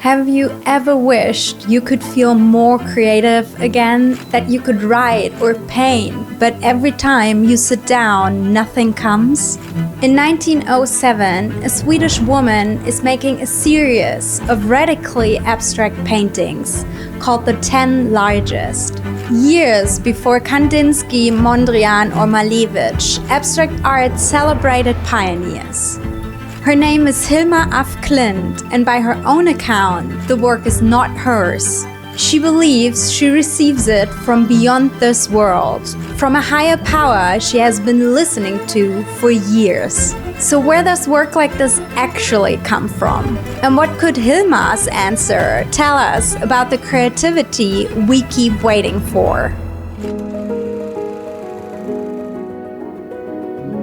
Have you ever wished you could feel more creative again, that you could write or paint, but every time you sit down, nothing comes? In 1907, a Swedish woman is making a series of radically abstract paintings called The 10 Largest. Years before Kandinsky, Mondrian or Malevich, abstract art celebrated pioneers. Her name is Hilma af Klint, and by her own account, the work is not hers. She believes she receives it from beyond this world, from a higher power she has been listening to for years. So where does work like this actually come from? And what could Hilma's answer tell us about the creativity we keep waiting for?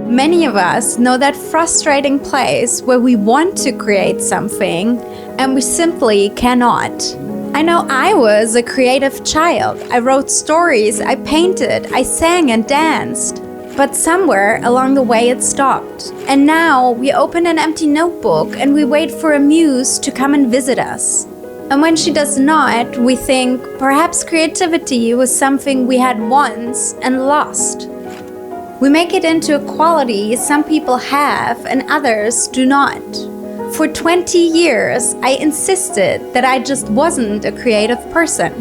Many of us know that frustrating place where we want to create something and we simply cannot. I know I was a creative child. I wrote stories, I painted, I sang and danced. But somewhere along the way it stopped. And now we open an empty notebook and we wait for a muse to come and visit us. And when she does not, we think perhaps creativity was something we had once and lost. We make it into a quality some people have and others do not. For 20 years, I insisted that I just wasn't a creative person.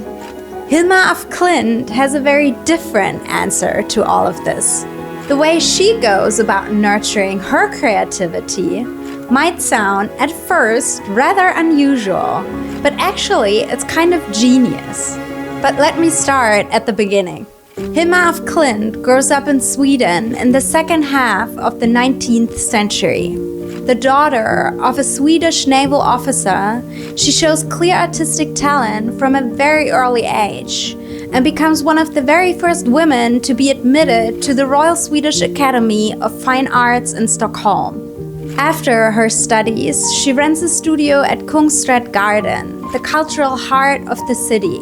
Hilma af Klint has a very different answer to all of this. The way she goes about nurturing her creativity might sound at first rather unusual, but actually it's kind of genius. But let me start at the beginning. Hilma af Klint grows up in Sweden in the second half of the 19th century. The daughter of a Swedish naval officer, she shows clear artistic talent from a very early age and becomes one of the very first women to be admitted to the Royal Swedish Academy of Fine Arts in Stockholm. After her studies, she rents a studio at Kungsträd Garden, the cultural heart of the city,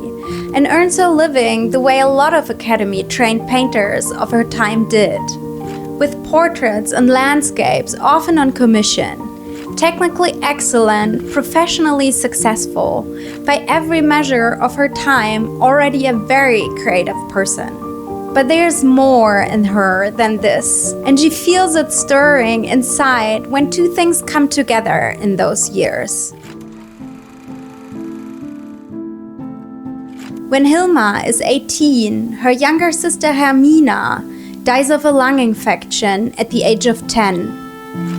and earns her living the way a lot of academy-trained painters of her time did, with portraits and landscapes often on commission. Technically excellent, professionally successful, by every measure of her time already a very creative person. But there's more in her than this, and she feels it stirring inside when two things come together in those years. When Hilma is 18, her younger sister Hermina dies of a lung infection at the age of 10.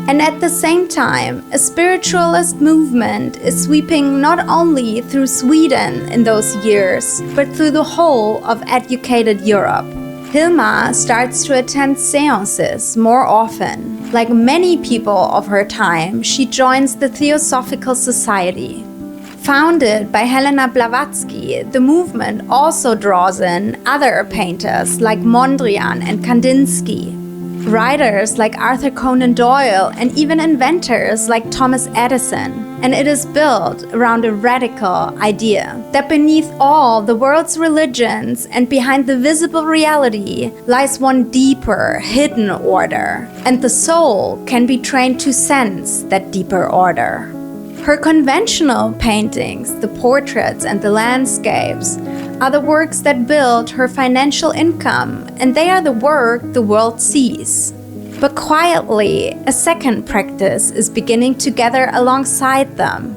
And at the same time, a spiritualist movement is sweeping not only through Sweden in those years, but through the whole of educated Europe. Hilma starts to attend séances more often. Like many people of her time, she joins the Theosophical Society. Founded by Helena Blavatsky, the movement also draws in other painters like Mondrian and Kandinsky, writers like Arthur Conan Doyle, and even inventors like Thomas Edison. And it is built around a radical idea that beneath all the world's religions and behind the visible reality lies one deeper, hidden order, and the soul can be trained to sense that deeper order. Her conventional paintings, the portraits and the landscapes, are the works that build her financial income, and they are the work the world sees. But quietly, a second practice is beginning to gather alongside them.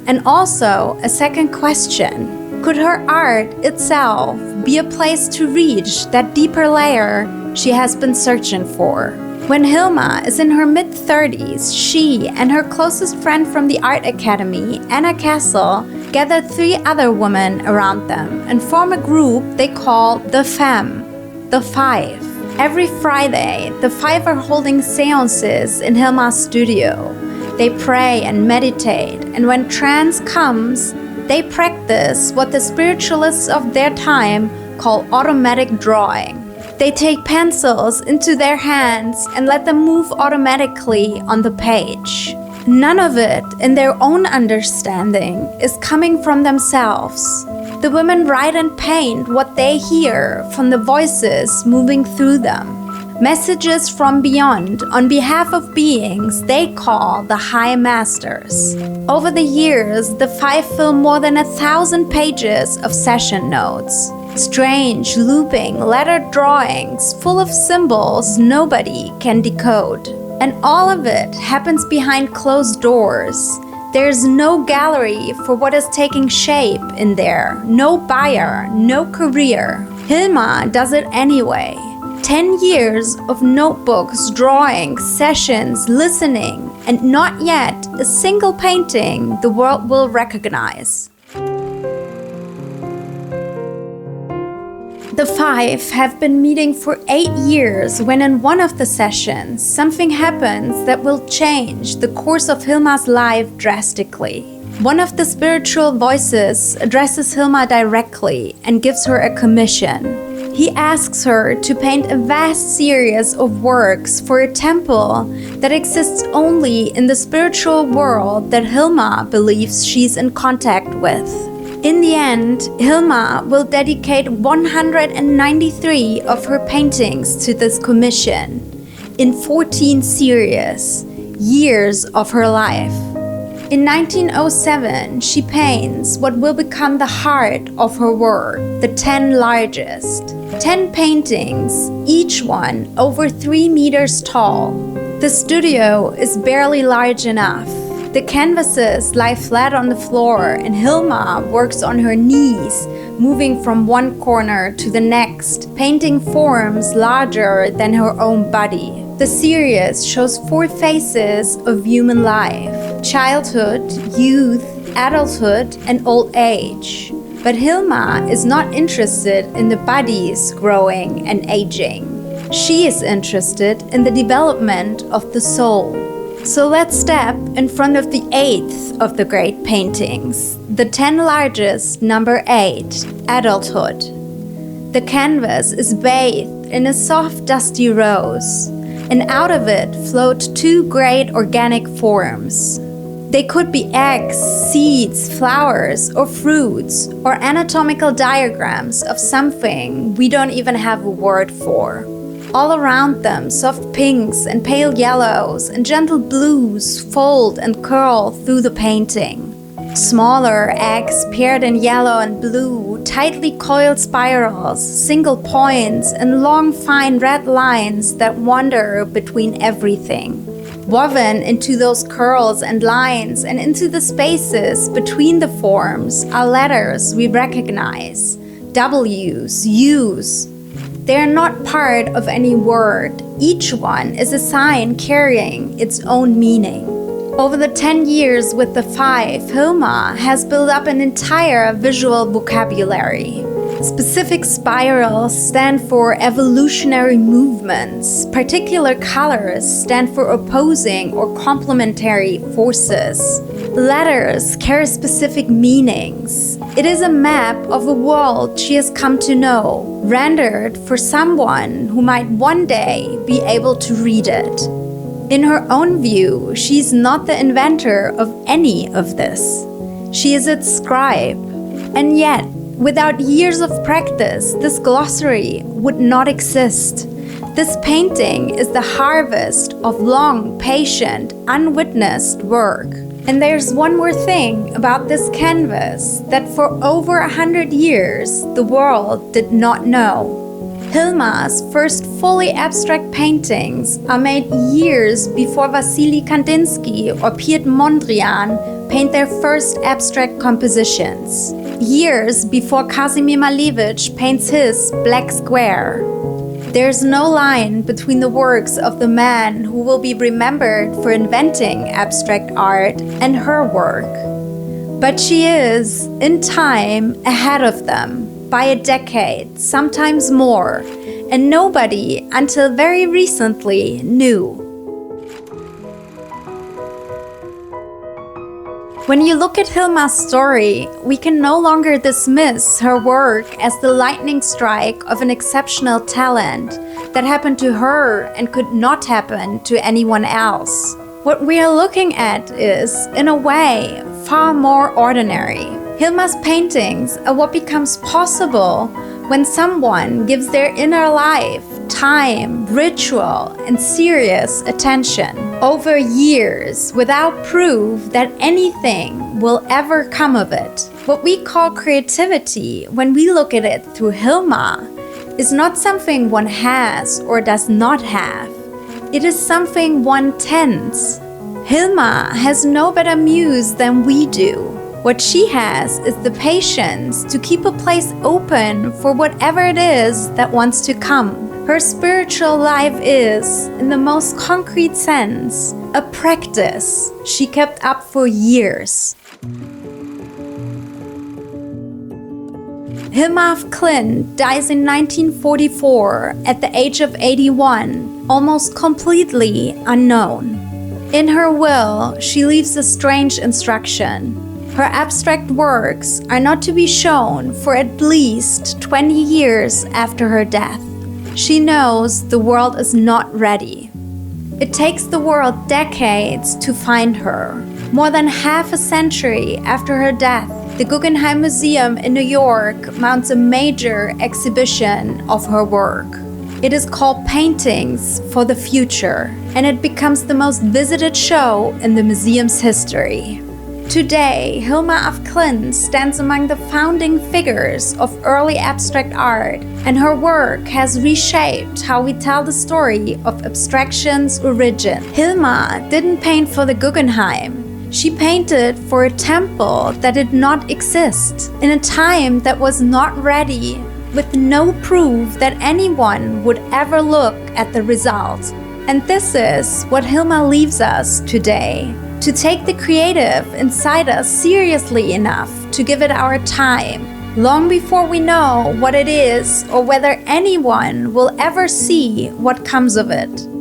And also a second question: could her art itself be a place to reach that deeper layer she has been searching for? When Hilma is in her mid-30s, she and her closest friend from the art academy, Anna Castle, gather 3 other women around them and form a group they call the Five. Every Friday, the 5 are holding séances in Hilma's studio. They pray and meditate, and when trance comes, they practice what the spiritualists of their time call automatic drawing. They take pencils into their hands and let them move automatically on the page. None of it, in their own understanding, is coming from themselves. The women write and paint what they hear from the voices moving through them. Messages from beyond on behalf of beings they call the High Masters. Over the years, the Five fill more than 1,000 pages of session notes. Strange, looping, lettered drawings full of symbols nobody can decode. And all of it happens behind closed doors. There's no gallery for what is taking shape in there, no buyer, no career. Hilma does it anyway. 10 years of notebooks, drawings, sessions, listening, and not yet a single painting the world will recognize. The Five have been meeting for 8 years when in one of the sessions something happens that will change the course of Hilma's life drastically. One of the spiritual voices addresses Hilma directly and gives her a commission. He asks her to paint a vast series of works for a temple that exists only in the spiritual world that Hilma believes she's in contact with. In the end, Hilma will dedicate 193 of her paintings to this commission in 14 series, years of her life. In 1907, she paints what will become the heart of her work, the 10 largest. 10 paintings, each one over 3 meters tall. The studio is barely large enough. The canvases lie flat on the floor and Hilma works on her knees, moving from one corner to the next, painting forms larger than her own body. The series shows 4 phases of human life: childhood, youth, adulthood, and old age. But Hilma is not interested in the bodies growing and aging. She is interested in the development of the soul. So let's step in front of the 8th of the great paintings, the 10 largest, number 8, adulthood. The canvas is bathed in a soft dusty rose, and out of it float 2 great organic forms. They could be eggs, seeds, flowers, or fruits, or anatomical diagrams of something we don't even have a word for. All around them, soft pinks and pale yellows and gentle blues fold and curl through the painting. Smaller eggs paired in yellow and blue, tightly coiled spirals, single points, and long fine red lines that wander between everything. Woven into those curls and lines and into the spaces between the forms are letters we recognize, W's, U's. They are not part of any word. Each one is a sign carrying its own meaning. Over the 10 years with the Five, Hilma has built up an entire visual vocabulary. Specific spirals stand for evolutionary movements. Particular colors stand for opposing or complementary forces. Letters carry specific meanings. It is a map of a world she has come to know, rendered for someone who might one day be able to read it. In her own view, she's not the inventor of any of this. She is its scribe. And yet, without years of practice, this glossary would not exist. This painting is the harvest of long, patient, unwitnessed work. And there's one more thing about this canvas that for over 100 years, the world did not know. Hilma's first fully abstract paintings are made years before Wassily Kandinsky or Piet Mondrian paint their first abstract compositions. Years before Kazimir Malevich paints his Black Square. There's no line between the works of the man who will be remembered for inventing abstract art and her work. But she is, in time, ahead of them by a decade, sometimes more, and nobody until very recently knew. When you look at Hilma's story, we can no longer dismiss her work as the lightning strike of an exceptional talent that happened to her and could not happen to anyone else. What we are looking at is, in a way, far more ordinary. Hilma's paintings are what becomes possible when someone gives their inner life time, ritual, and serious attention over years without proof that anything will ever come of it. What we call creativity, when we look at it through Hilma, is not something one has or does not have. It is something one tends. Hilma has no better muse than we do. What she has is the patience to keep a place open for whatever it is that wants to come. Her spiritual life is, in the most concrete sense, a practice she kept up for years. Hilma of Klint dies in 1944 at the age of 81, almost completely unknown. In her will, she leaves a strange instruction. Her abstract works are not to be shown for at least 20 years after her death. She knows the world is not ready. It takes the world decades to find her. More than half a century after her death, the Guggenheim Museum in New York mounts a major exhibition of her work. It is called Paintings for the Future, and it becomes the most visited show in the museum's history. Today, Hilma of Klint stands among the founding figures of early abstract art, and her work has reshaped how we tell the story of abstraction's origin. Hilma didn't paint for the Guggenheim. She painted for a temple that did not exist, in a time that was not ready, with no proof that anyone would ever look at the result. And this is what Hilma leaves us today. To take the creative inside us seriously enough to give it our time, long before we know what it is or whether anyone will ever see what comes of it.